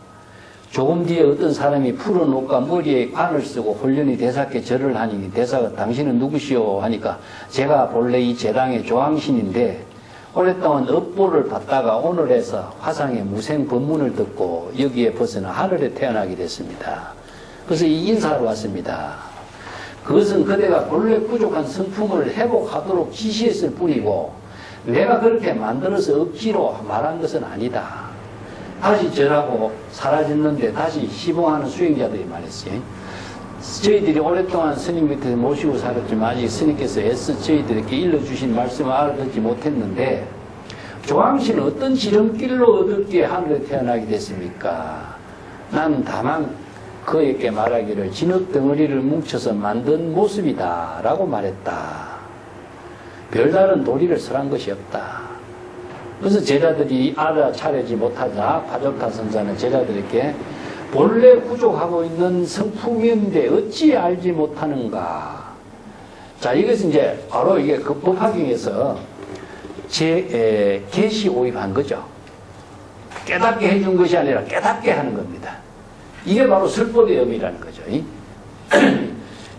조금 뒤에 어떤 사람이 푸른 옷과 머리에 관을 쓰고 홀련히 대사께 절을 하니 대사가 당신은 누구시오 하니까 제가 본래 이 제당의 조왕신인데 오랫동안 업보를 받다가 오늘에서 화상의 무생 법문을 듣고 여기에 벗어나 하늘에 태어나게 됐습니다. 그래서 이 인사로 왔습니다. 그것은 그대가 본래 부족한 성품을 회복하도록 지시했을 뿐이고 내가 그렇게 만들어서 억지로 말한 것은 아니다. 다시 절하고 사라졌는데 다시 시봉하는 수행자들이 말했어요. 저희들이 오랫동안 스님 밑에서 모시고 살았지만 아직 스님께서 애써 저희들에게 일러주신 말씀을 알아듣지 못했는데 조왕신은 어떤 지름길로 얻었기에 하늘에 태어나게 됐습니까? 나는 다만 그에게 말하기를 진흙 덩어리를 뭉쳐서 만든 모습이다 라고 말했다. 별다른 도리를 설한 것이 없다. 그래서 제자들이 알아차리지 못하자 파조타 선사는 제자들에게 본래 부족하고 있는 성품인데 어찌 알지 못하는가. 자, 이것은 이제 바로 이게 그 법화경에서 계시 오입한 거죠. 깨닫게 해준 것이 아니라 깨닫게 하는 겁니다. 이게 바로 설법의 의미라는 거죠.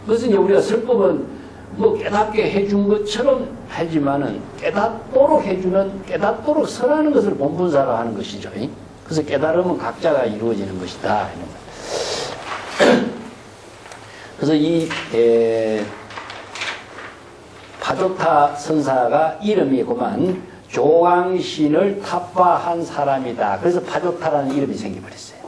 그것은 이제 우리가 설법은 뭐 깨닫게 해준 것처럼 하지만은 깨닫도록 해주는, 깨닫도록 설하는 것을 본분사로 하는 것이죠. 그래서 깨달음은 각자가 이루어지는 것이다. 그래서 이 파조타 선사가 이름이 그만 조광신을 타파한 사람이다. 그래서 파조타라는 이름이 생겨버렸어요.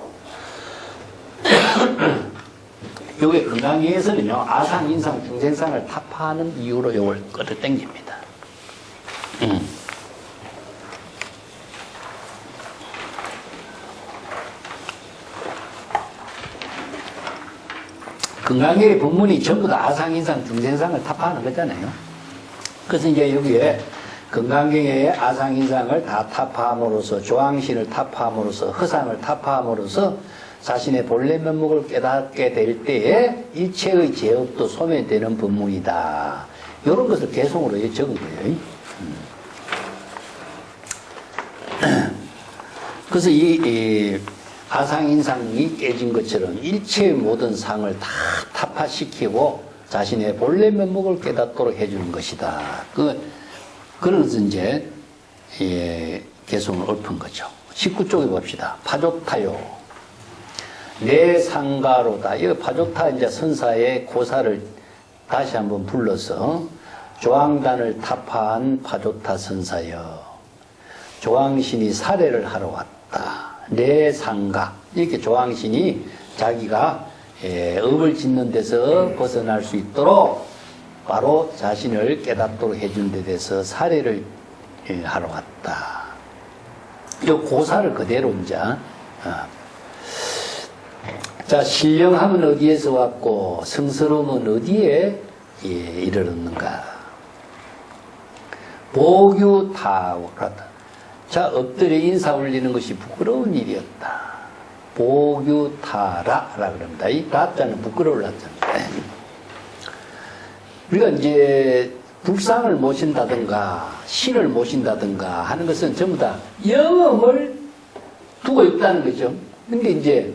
요게 건강계에서는요, 아상, 인상, 중생상을 타파하는 이유로 요걸 끌어당깁니다. 건강계의 본문이 전부 다 아상, 인상, 중생상을 타파하는 거잖아요. 그래서 이제 여기에 건강경의 아상, 인상을 다 타파함으로써, 조항신을 타파함으로써, 허상을 타파함으로써 자신의 본래 면목을 깨닫게 될 때에 일체의 죄업도 소멸되는 법문이다. 이런 것을 개송으로 적은 거예요. 그래서 이 아상인상이 깨진 것처럼 일체의 모든 상을 다 타파시키고 자신의 본래 면목을 깨닫도록 해주는 것이다. 그래서 이제 개송을 읊은 거죠. 19쪽에 봅시다. 파조타요. 내 상가로다. 이 파조타 이제 선사의 고사를 다시 한번 불러서 조항단을 타파한 파조타 선사여. 조항신이 사례를 하러 왔다. 내 상가. 이렇게 조항신이 자기가 업을 짓는 데서 벗어날 수 있도록 바로 자신을 깨닫도록 해준 데 대해서 사례를 하러 왔다. 이 고사를 그대로 이제 자, 신령함은 어디에서 왔고 성스러움은 어디에 이르렀는가. 보규타오라다. 자, 엎드려 인사 올리는 것이 부끄러운 일이었다. 보규타라라 그럽니다. 이 라자는 부끄러울 라자입니다. 우리가 이제 불상을 모신다든가 신을 모신다든가 하는 것은 전부 다 영험을 두고 있다는 거죠. 근데 이제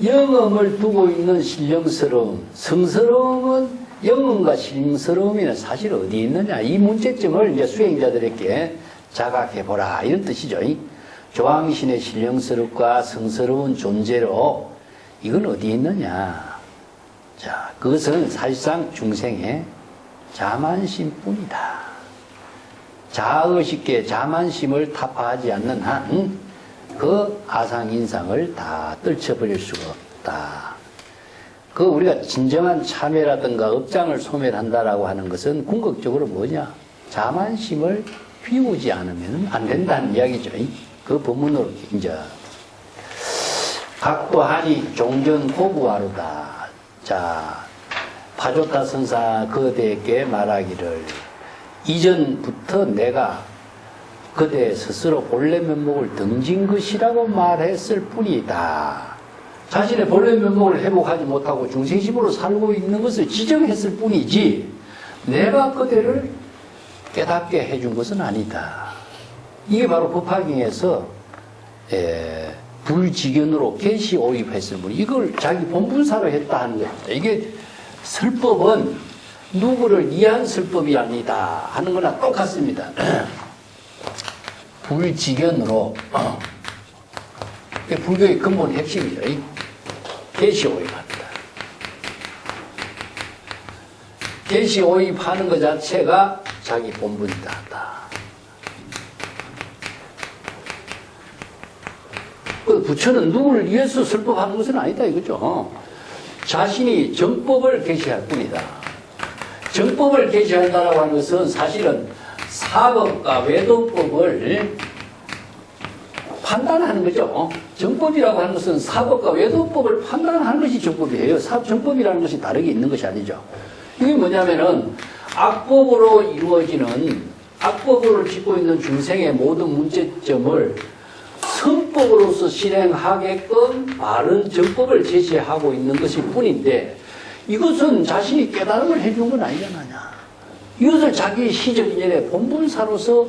영험을 두고 있는 신령스러움, 성스러움은 영험과 신령스러움이는 사실 어디 있느냐. 이 문제점을 이제 수행자들에게 자각해보라. 이런 뜻이죠. 조항신의 신령스럽과 성스러운 존재로 이건 어디 있느냐. 자, 그것은 사실상 중생의 자만심뿐이다. 자의식계 자만심을 타파하지 않는 한 그 아상인상을 다 떨쳐버릴 수가 없다. 그 우리가 진정한 참회라든가 업장을 소멸한다라고 하는 것은 궁극적으로 뭐냐? 자만심을 비우지 않으면 안 된다는 이야기죠. 그 법문으로 이제 각도하니 종전 고구하루다. 자, 파조타 선사 그대에게 말하기를 이전부터 내가 그대 스스로 본래 면목을 등진 것이라고 말했을 뿐이다. 자신의 본래 면목을 회복하지 못하고 중생심으로 살고 있는 것을 지적했을 뿐이지 내가 그대를 깨닫게 해준 것은 아니다. 이게 바로 법화경에서 불지견으로 계시 오입했을 뿐. 이걸 자기 본분사로 했다 하는 겁니다. 이게 설법은 누구를 위한 설법이 아니다 하는 거나 똑같습니다. 불지견으로 불교의 근본 핵심이죠. 계시 오입합니다. 계시 오입하는 것 자체가 자기 본분이다. 부처는 누구를 위해서 설법하는 것은 아니다 이거죠. 자신이 정법을 계시할 뿐이다. 정법을 계시한다라고 하는 것은 사실은 사법과 외도법을 판단하는 거죠. 정법이라고 하는 것은 사법과 외도법을 판단하는 것이 정법이에요. 정법이라는 것이 다르게 있는 것이 아니죠. 이게 뭐냐면은 악법으로 이루어지는 악법으로 짓고 있는 중생의 모든 문제점을 선법으로서 실행하게끔 바른 정법을 제시하고 있는 것일 뿐인데 이것은 자신이 깨달음을 해준 건 아니잖아. 이것을 자기 시적 인연의 본분사로서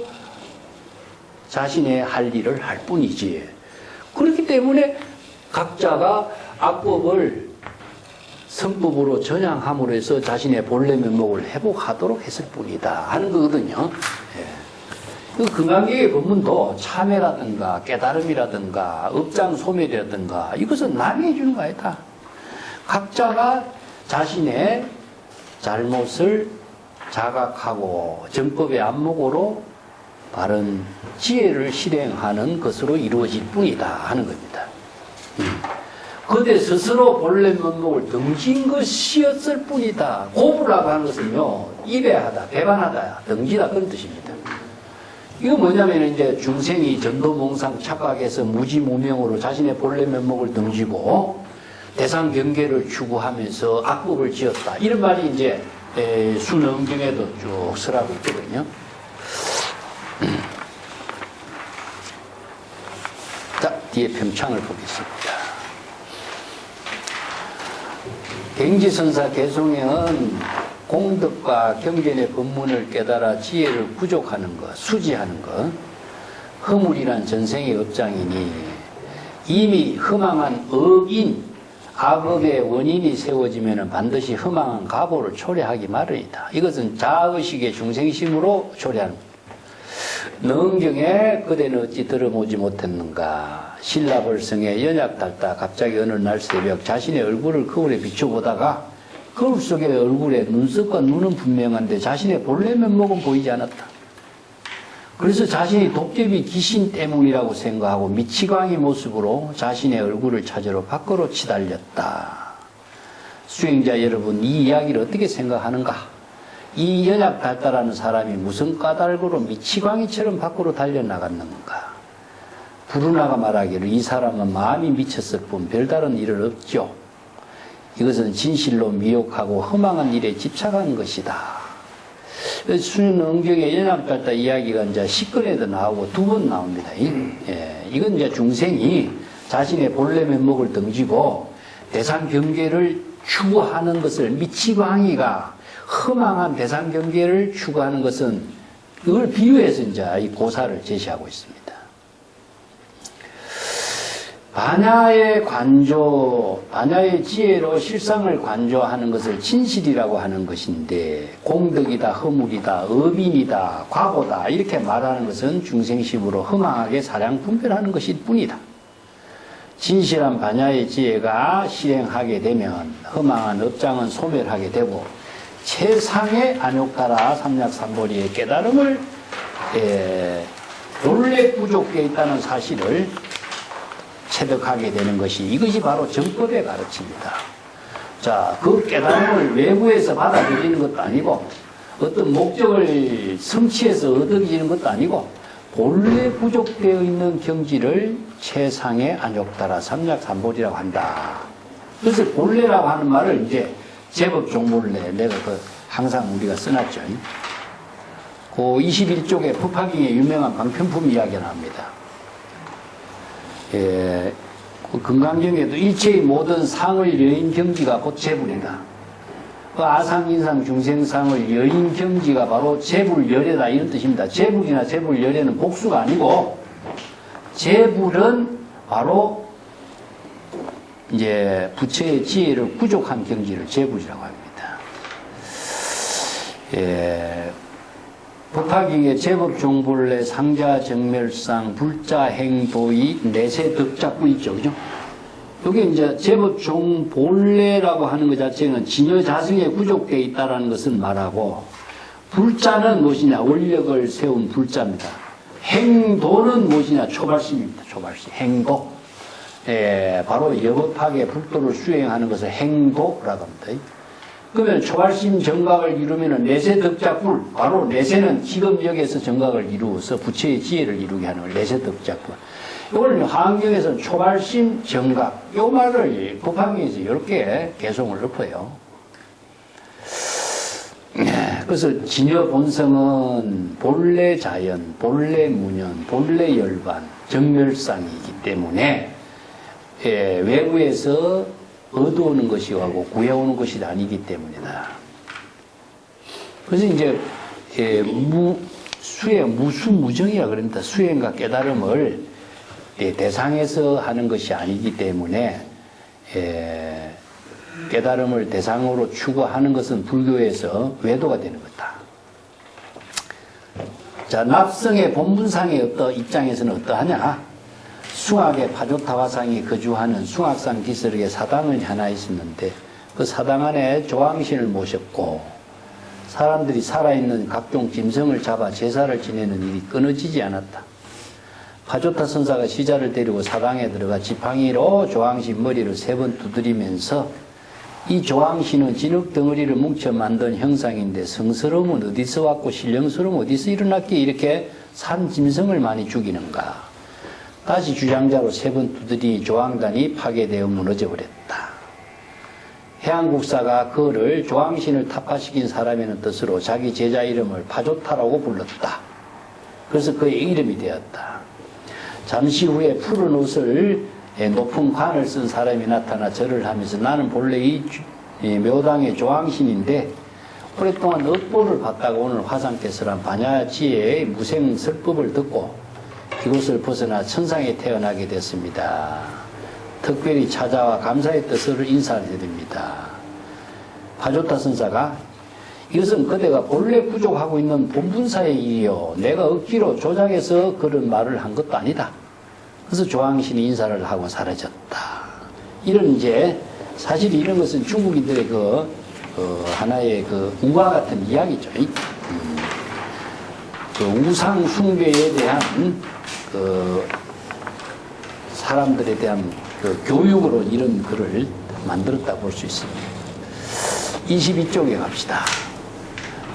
자신의 할 일을 할 뿐이지. 그렇기 때문에 각자가 악법을 선법으로 전향함으로 해서 자신의 본래 면목을 회복하도록 했을 뿐이다 하는 거거든요. 예. 그 금강경의 법문도 참회라든가 깨달음이라든가 업장소멸이라든가 이것은 남이 해주는 거 아니다. 각자가 자신의 잘못을 자각하고 정법의 안목으로 바른 지혜를 실행하는 것으로 이루어질 뿐이다 하는 겁니다. 그대 스스로 본래 면목을 등진 것이었을 뿐이다. 고부라고 하는 것은요, 입에하다, 배반하다, 등지다 그런 뜻입니다. 이거 뭐냐면 이제 중생이 전도몽상 착각해서 무지무명으로 자신의 본래 면목을 등지고 대상 경계를 추구하면서 악법을 지었다. 이런 말이 이제 순응경에도 쭉 설하고 있거든요. 자, 뒤에 평창을 보겠습니다. 갱지선사 개송행은 공덕과 경전의 법문을 깨달아 지혜를 부족하는 것, 수지하는 것, 허물이란 전생의 업장이니 이미 허망한 업인, 악업의 원인이 세워지면 반드시 허망한 가보를 초래하기 마련이다. 이것은 자의식의 중생심으로 초래하는 것. 능경에 그대는 어찌 들어보지 못했는가. 신라벌성에 연약달다 갑자기 어느 날 새벽 자신의 얼굴을 거울에 비춰보다가 거울 속의 얼굴에 눈썹과 눈은 분명한데 자신의 본래 면목은 보이지 않았다. 그래서 자신이 독재비 귀신 때문이라고 생각하고 미치광이 모습으로 자신의 얼굴을 찾으러 밖으로 치달렸다. 수행자 여러분, 이 이야기를 어떻게 생각하는가? 이 연약달다라는 사람이 무슨 까닭으로 미치광이처럼 밖으로 달려나갔는가? 부르나가 말하기를 이 사람은 마음이 미쳤을 뿐 별다른 일은 없죠. 이것은 진실로 미혹하고 허망한 일에 집착한 것이다. 순응경의 연약달다 이야기가 이제 10권에도 나오고 2번 나옵니다. 이건 이제 중생이 자신의 본래 면목을 등지고 대상 경계를 추구하는 것을 미치광이가 허망한 대상 경계를 추구하는 것은 그걸 비유해서 이제 이 고사를 제시하고 있습니다. 반야의 관조, 반야의 지혜로 실상을 관조하는 것을 진실이라고 하는 것인데 공덕이다, 허물이다, 업인이다, 과보다 이렇게 말하는 것은 중생심으로 허망하게 사량 분별하는 것일 뿐이다. 진실한 반야의 지혜가 실행하게 되면 허망한 업장은 소멸하게 되고 최상의 안욕타라 삼약삼보리의 깨달음을 본래 부족해 있다는 사실을 체득하게 되는 것이 이것이 바로 정법의 가르침이다. 자, 그 깨달음을 외부에서 받아들이는 것도 아니고 어떤 목적을 성취해서 얻어지는 것도 아니고 본래 부족되어 있는 경지를 최상의 안욕타라 삼약삼보리라고 한다. 그래서 본래라고 하는 말을 이제 제법 종본래 내가 항상 우리가 써놨죠. 그 21쪽에 법화경의 유명한 방편품 이야기가 나옵니다. 그 금강경에도 일체의 모든 상을 여인 경지가 곧 재불이다. 그 아상인상 중생상을 여인 경지가 바로 재불열애다 이런 뜻입니다. 재불이나 재불열애는 복수가 아니고 재불은 바로 이제 부처의 지혜를 부족한 경지를 재불이라고 합니다. 법화경의 제법종본래 상자정멸상 불자행도의 내세 덕자구 있죠, 그죠? 이게 이제 제법종본래라고 하는 것 자체는 진여자성에 부족되어 있다는 것을 말하고 불자는 무엇이냐? 원력을 세운 불자입니다. 행도는 무엇이냐? 초발심입니다. 초발심. 행도. 바로 여법학의 불도를 수행하는 것을 행도라고 합니다. 그러면 초발심 정각을 이루면 내세 덕자불, 바로 내세는 지금역에서 정각을 이루어서 부처의 지혜를 이루게 하는 걸 내세 덕자불. 이걸 화엄경에서는 초발심 정각, 이 말을 법화경에서 이렇게 개송을 엎어요. 그래서 진여 본성은 본래 자연, 본래 문연, 본래 열반, 정멸상이기 때문에 외부에서 얻어오는 것이고 구해오는 것이 아니기 때문이다. 그래서 이제 무수무정이라 그럽니다. 수행과 깨달음을 대상에서 하는 것이 아니기 때문에 깨달음을 대상으로 추구하는 것은 불교에서 외도가 되는 거다. 자, 납성의 본분상의 입장에서는 어떠하냐? 숭악의 파조타화상이 거주하는 숭악산 기설에 사당은 하나 있었는데 그 사당 안에 조왕신을 모셨고 사람들이 살아있는 각종 짐승을 잡아 제사를 지내는 일이 끊어지지 않았다. 파조타 선사가 시자를 데리고 사당에 들어가 지팡이로 조왕신 머리를 3번 두드리면서 이 조왕신은 진흙 덩어리를 뭉쳐 만든 형상인데 성스러움은 어디서 왔고 신령스러움은 어디서 일어났기에 이렇게 산 짐승을 많이 죽이는가. 다시 주장자로 3번 두드리 조왕단이 파괴되어 무너져 버렸다. 해안국사가 그를 조왕신을 타파시킨 사람이라는 뜻으로 자기 제자 이름을 파조타라고 불렀다. 그래서 그의 이름이 되었다. 잠시 후에 푸른 옷을 높은 관을 쓴 사람이 나타나 절을 하면서 나는 본래 이 묘당의 조왕신인데 오랫동안 업보를 받다가 오늘 화상께서란 반야지의 무생설법을 듣고 이곳을 벗어나 천상에 태어나게 됐습니다. 특별히 찾아와 감사의 뜻을 인사를 드립니다. 파조타 선사가 이것은 그대가 본래 부족하고 있는 본분사의 일이요. 내가 억지로 조작해서 그런 말을 한 것도 아니다. 그래서 조왕신이 인사를 하고 사라졌다. 이런 사실 이런 것은 중국인들의 하나의 우화 같은 이야기죠. 우상 숭배에 대한 사람들에 대한 교육으로 이런 글을 만들었다 볼 수 있습니다. 22쪽에 갑시다.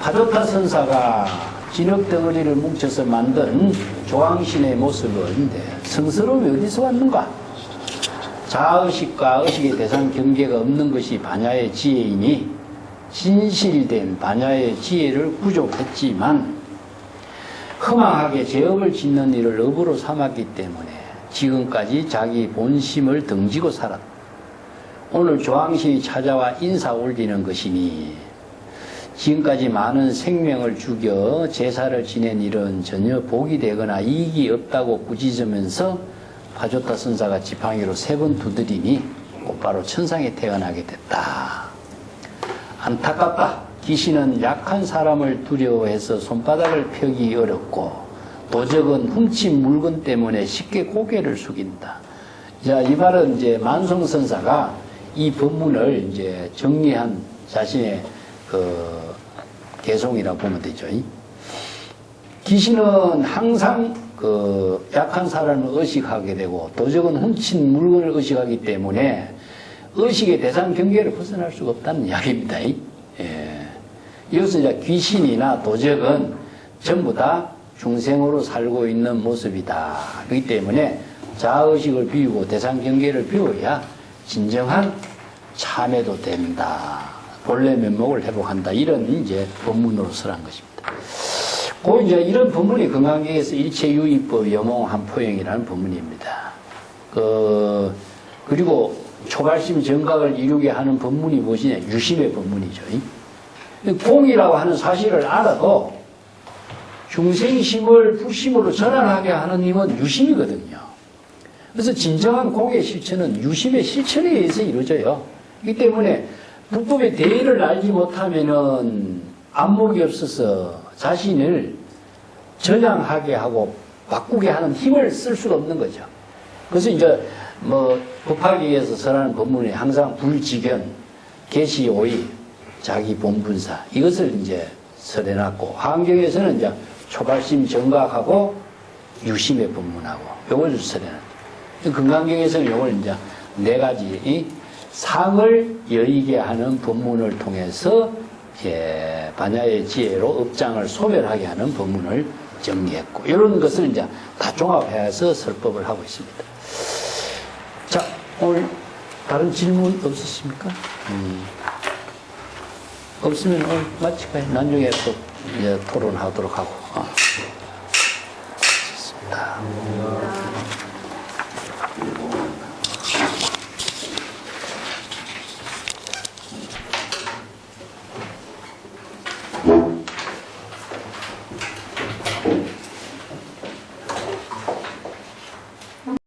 파조타 선사가 진흙 덩어리를 뭉쳐서 만든 조왕신의 모습은 성스러움이 어디서 왔는가? 자의식과 의식의 대상 경계가 없는 것이 반야의 지혜이니 진실된 반야의 지혜를 부족했지만 허망하게 죄업을 짓는 일을 업으로 삼았기 때문에 지금까지 자기 본심을 등지고 살았다. 오늘 조왕신이 찾아와 인사 올리는 것이니 지금까지 많은 생명을 죽여 제사를 지낸 일은 전혀 복이 되거나 이익이 없다고 꾸짖으면서 파조타 선사가 지팡이로 3번 두드리니 곧바로 천상에 태어나게 됐다. 안타깝다. 귀신은 약한 사람을 두려워해서 손바닥을 펴기 어렵고 도적은 훔친 물건 때문에 쉽게 고개를 숙인다. 자, 이 말은 만성선사가 이 법문을 정리한 자신의 개송이라고 보면 되죠. 귀신은 항상 약한 사람을 의식하게 되고 도적은 훔친 물건을 의식하기 때문에 의식의 대상 경계를 벗어날 수가 없다는 이야기입니다. 이것은 귀신이나 도적은 전부 다 중생으로 살고 있는 모습이다. 그렇기 때문에 자의식을 비우고 대상 경계를 비워야 진정한 참회도 된다. 본래 면목을 회복한다. 이런 법문으로 설한 것입니다. 이런 법문이 금강경에서 일체유의법 염홍한포영이라는 법문입니다. 그리고 초발심 정각을 이루게 하는 법문이 무엇이냐? 유심의 법문이죠. 공이라고 하는 사실을 알아도 중생심을 부심으로 전환하게 하는 힘은 유심이거든요. 그래서 진정한 공의 실천은 유심의 실천에 의해서 이루어져요. 그렇기 때문에 불법의 대의를 알지 못하면은 안목이 없어서 자신을 전향하게 하고 바꾸게 하는 힘을 쓸 수가 없는 거죠. 그래서 법화기에서 설하는 법문에 항상 불지견, 계시오의, 자기 본분사 이것을 설해놨고 화엄경에서는 초발심 정각하고 유심의 법문하고 요걸 설해놨죠. 금강경에서는 요걸 4가지 상을 여의게 하는 법문을 통해서 반야의 지혜로 업장을 소멸하게 하는 법문을 정리했고 이런 것을 다 종합해서 설법을 하고 있습니다. 자, 오늘 다른 질문 없으십니까? 없으면 오늘 마치까요. 나중에 또 이제 토론하도록 하고. 좋습니다.